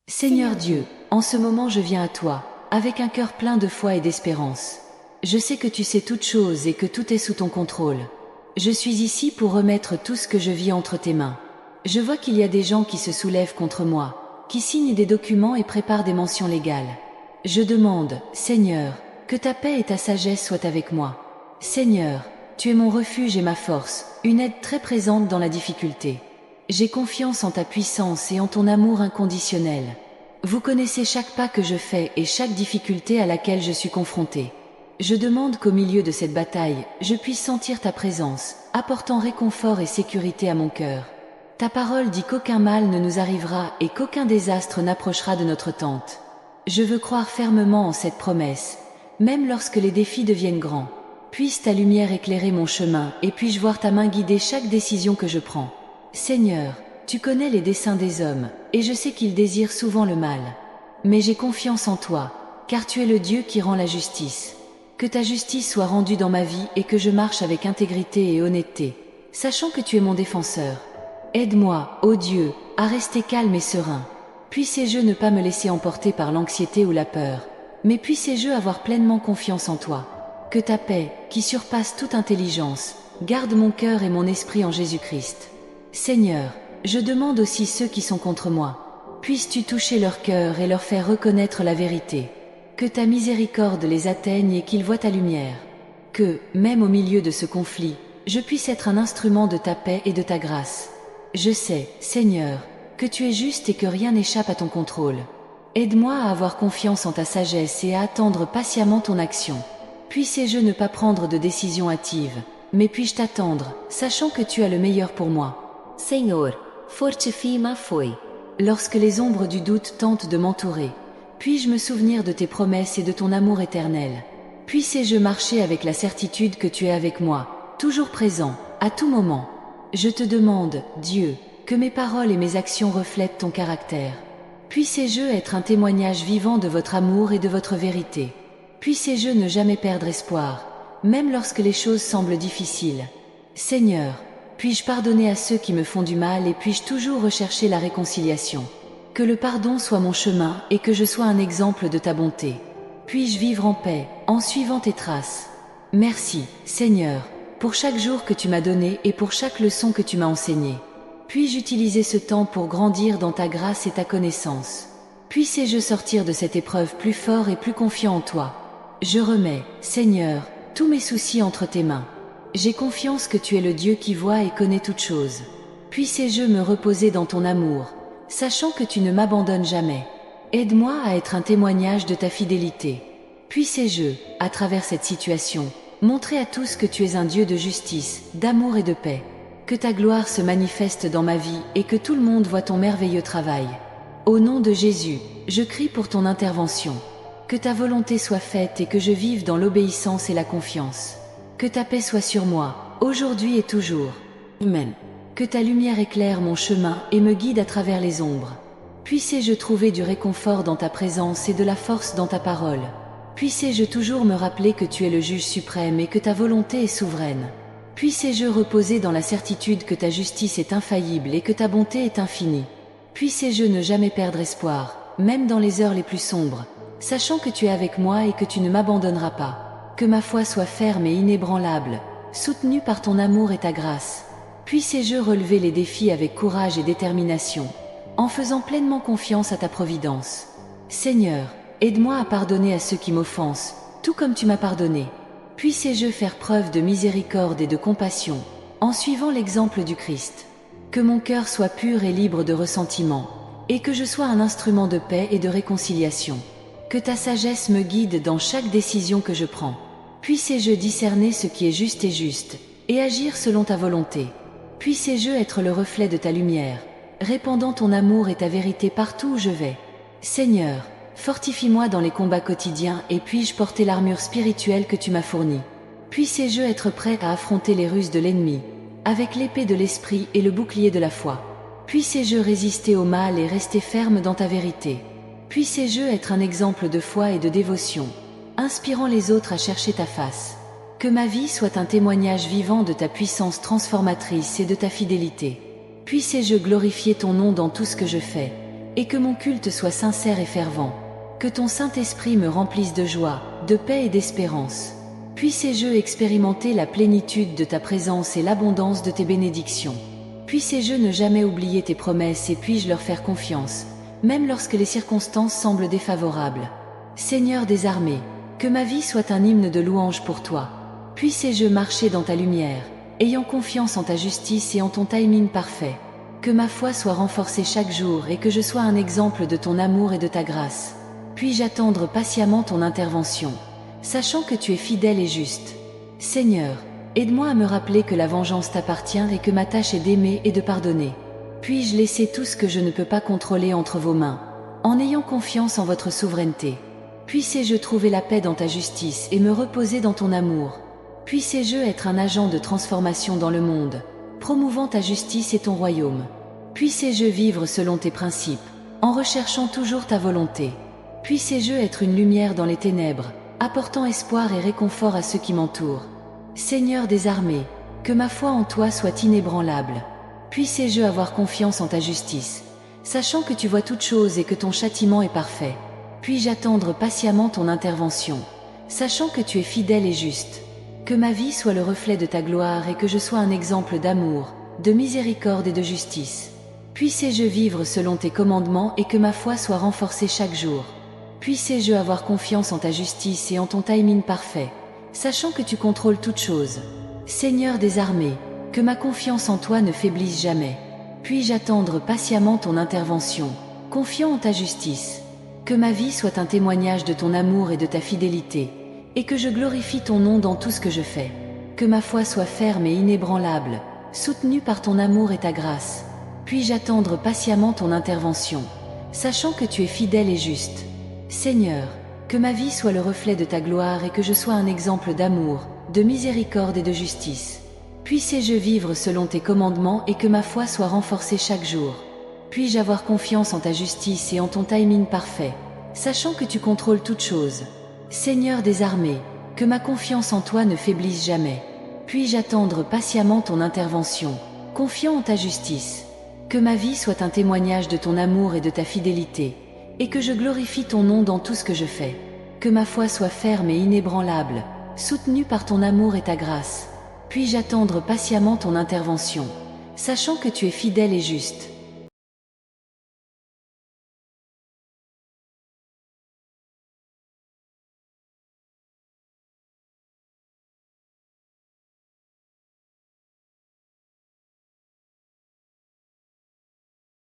Seigneur Dieu, en ce moment je viens à toi, avec un cœur plein de foi et d'espérance. Je sais que tu sais toutes choses et que tout est sous ton contrôle. Je suis ici pour remettre tout ce que je vis entre tes mains. Je vois qu'il y a des gens qui se soulèvent contre moi, qui signent des documents et préparent des mentions légales. Je demande, Seigneur, que ta paix et ta sagesse soient avec moi. Seigneur, tu es mon refuge et ma force, une aide très présente dans la difficulté. J'ai confiance en ta puissance et en ton amour inconditionnel. Vous connaissez chaque pas que je fais et chaque difficulté à laquelle je suis confrontée. Je demande qu'au milieu de cette bataille, je puisse sentir ta présence, apportant réconfort et sécurité à mon cœur. Ta parole dit qu'aucun mal ne nous arrivera et qu'aucun désastre n'approchera de notre tente. Je veux croire fermement en cette promesse, même lorsque les défis deviennent grands. Puisse ta lumière éclairer mon chemin et puis-je voir ta main guider chaque décision que je prends. Seigneur, tu connais les desseins des hommes, et je sais qu'ils désirent souvent le mal. Mais j'ai confiance en toi, car tu es le Dieu qui rend la justice. Que ta justice soit rendue dans ma vie et que je marche avec intégrité et honnêteté, sachant que tu es mon défenseur. Aide-moi, ô Dieu, à rester calme et serein. Puissé-je ne pas me laisser emporter par l'anxiété ou la peur, mais puissé-je avoir pleinement confiance en toi. Que ta paix, qui surpasse toute intelligence, garde mon cœur et mon esprit en Jésus-Christ. Seigneur, je demande aussi ceux qui sont contre moi. Puisses-tu toucher leur cœur et leur faire reconnaître la vérité. Que ta miséricorde les atteigne et qu'ils voient ta lumière. Que, même au milieu de ce conflit, je puisse être un instrument de ta paix et de ta grâce. Je sais, Seigneur, que tu es juste et que rien n'échappe à ton contrôle. Aide-moi à avoir confiance en ta sagesse et à attendre patiemment ton action. Puissé-je ne pas prendre de décision hâtive, mais puis-je t'attendre, sachant que tu as le meilleur pour moi. Senhor, fortifie-ma foi. Lorsque les ombres du doute tentent de m'entourer, puis-je me souvenir de tes promesses et de ton amour éternel. Puissé-je marcher avec la certitude que tu es avec moi, toujours présent, à tout moment. Je te demande, Dieu, que mes paroles et mes actions reflètent ton caractère. Puissé-je être un témoignage vivant de votre amour et de votre vérité. Puissé-je ne jamais perdre espoir, même lorsque les choses semblent difficiles. Seigneur, puis-je pardonner à ceux qui me font du mal et puis-je toujours rechercher la réconciliation. Que le pardon soit mon chemin et que je sois un exemple de ta bonté. Puis-je vivre en paix, en suivant tes traces. Merci, Seigneur, pour chaque jour que tu m'as donné et pour chaque leçon que tu m'as enseignée. Puis-je utiliser ce temps pour grandir dans ta grâce et ta connaissance. Puissé-je sortir de cette épreuve plus fort et plus confiant en toi. Je remets, Seigneur, tous mes soucis entre tes mains. J'ai confiance que tu es le Dieu qui voit et connaît toutes choses. Puissé-je me reposer dans ton amour, sachant que tu ne m'abandonnes jamais. Aide-moi à être un témoignage de ta fidélité. Puissé-je, à travers cette situation, montrer à tous que tu es un Dieu de justice, d'amour et de paix. Que ta gloire se manifeste dans ma vie et que tout le monde voit ton merveilleux travail. Au nom de Jésus, je crie pour ton intervention. Que ta volonté soit faite et que je vive dans l'obéissance et la confiance. Que ta paix soit sur moi, aujourd'hui et toujours. Amen. Que ta lumière éclaire mon chemin et me guide à travers les ombres. Puissé-je trouver du réconfort dans ta présence et de la force dans ta parole. Puissé-je toujours me rappeler que tu es le juge suprême et que ta volonté est souveraine. Puissé-je reposer dans la certitude que ta justice est infaillible et que ta bonté est infinie. Puissé-je ne jamais perdre espoir, même dans les heures les plus sombres, sachant que tu es avec moi et que tu ne m'abandonneras pas. Que ma foi soit ferme et inébranlable, soutenue par ton amour et ta grâce. Puissé-je relever les défis avec courage et détermination, en faisant pleinement confiance à ta providence. Seigneur, aide-moi à pardonner à ceux qui m'offensent, tout comme tu m'as pardonné. Puissé-je faire preuve de miséricorde et de compassion, en suivant l'exemple du Christ. Que mon cœur soit pur et libre de ressentiment, et que je sois un instrument de paix et de réconciliation. Que ta sagesse me guide dans chaque décision que je prends. Puissé-je discerner ce qui est juste, et agir selon ta volonté. Puissé-je être le reflet de ta lumière, répandant ton amour et ta vérité partout où je vais. Seigneur, fortifie-moi dans les combats quotidiens et puis-je porter l'armure spirituelle que tu m'as fournie. Puissé-je être prêt à affronter les ruses de l'ennemi, avec l'épée de l'esprit et le bouclier de la foi. Puissé-je résister au mal et rester ferme dans ta vérité. Puissé-je être un exemple de foi et de dévotion, inspirant les autres à chercher ta face. Que ma vie soit un témoignage vivant de ta puissance transformatrice et de ta fidélité. Puissé-je glorifier ton nom dans tout ce que je fais, et que mon culte soit sincère et fervent. Que ton Saint-Esprit me remplisse de joie, de paix et d'espérance. Puissé-je expérimenter la plénitude de ta présence et l'abondance de tes bénédictions. Puissé-je ne jamais oublier tes promesses et puis-je leur faire confiance, même lorsque les circonstances semblent défavorables. Seigneur des armées, que ma vie soit un hymne de louange pour toi. Puissé-je marcher dans ta lumière, ayant confiance en ta justice et en ton timing parfait. Que ma foi soit renforcée chaque jour et que je sois un exemple de ton amour et de ta grâce. Puis-je attendre patiemment ton intervention, sachant que tu es fidèle et juste. Seigneur, aide-moi à me rappeler que la vengeance t'appartient et que ma tâche est d'aimer et de pardonner. Puis-je laisser tout ce que je ne peux pas contrôler entre vos mains, en ayant confiance en votre souveraineté. Puissé-je trouver la paix dans ta justice et me reposer dans ton amour. Puissé-je être un agent de transformation dans le monde, promouvant ta justice et ton royaume. Puissé-je vivre selon tes principes, en recherchant toujours ta volonté. Puissé-je être une lumière dans les ténèbres, apportant espoir et réconfort à ceux qui m'entourent. Seigneur des armées, que ma foi en toi soit inébranlable. Puissé-je avoir confiance en ta justice, sachant que tu vois toutes choses et que ton châtiment est parfait. Puis-je attendre patiemment ton intervention, sachant que tu es fidèle et juste. Que ma vie soit le reflet de ta gloire et que je sois un exemple d'amour, de miséricorde et de justice. Puissé-je vivre selon tes commandements et que ma foi soit renforcée chaque jour. Puissé-je avoir confiance en ta justice et en ton timing parfait, sachant que tu contrôles toutes choses. Seigneur des armées, que ma confiance en toi ne faiblisse jamais. Puis-je attendre patiemment ton intervention, confiant en ta justice. Que ma vie soit un témoignage de ton amour et de ta fidélité, et que je glorifie ton nom dans tout ce que je fais. Que ma foi soit ferme et inébranlable, soutenue par ton amour et ta grâce. Puis-je attendre patiemment ton intervention, sachant que tu es fidèle et juste. Seigneur, que ma vie soit le reflet de ta gloire et que je sois un exemple d'amour, de miséricorde et de justice. Puissé-je vivre selon tes commandements et que ma foi soit renforcée chaque jour. Puis-je avoir confiance en ta justice et en ton timing parfait, sachant que tu contrôles toutes choses. Seigneur des armées, que ma confiance en toi ne faiblisse jamais. Puis-je attendre patiemment ton intervention, confiant en ta justice. Que ma vie soit un témoignage de ton amour et de ta fidélité, et que je glorifie ton nom dans tout ce que je fais. Que ma foi soit ferme et inébranlable, soutenue par ton amour et ta grâce. Puis-je attendre patiemment ton intervention, sachant que tu es fidèle et juste.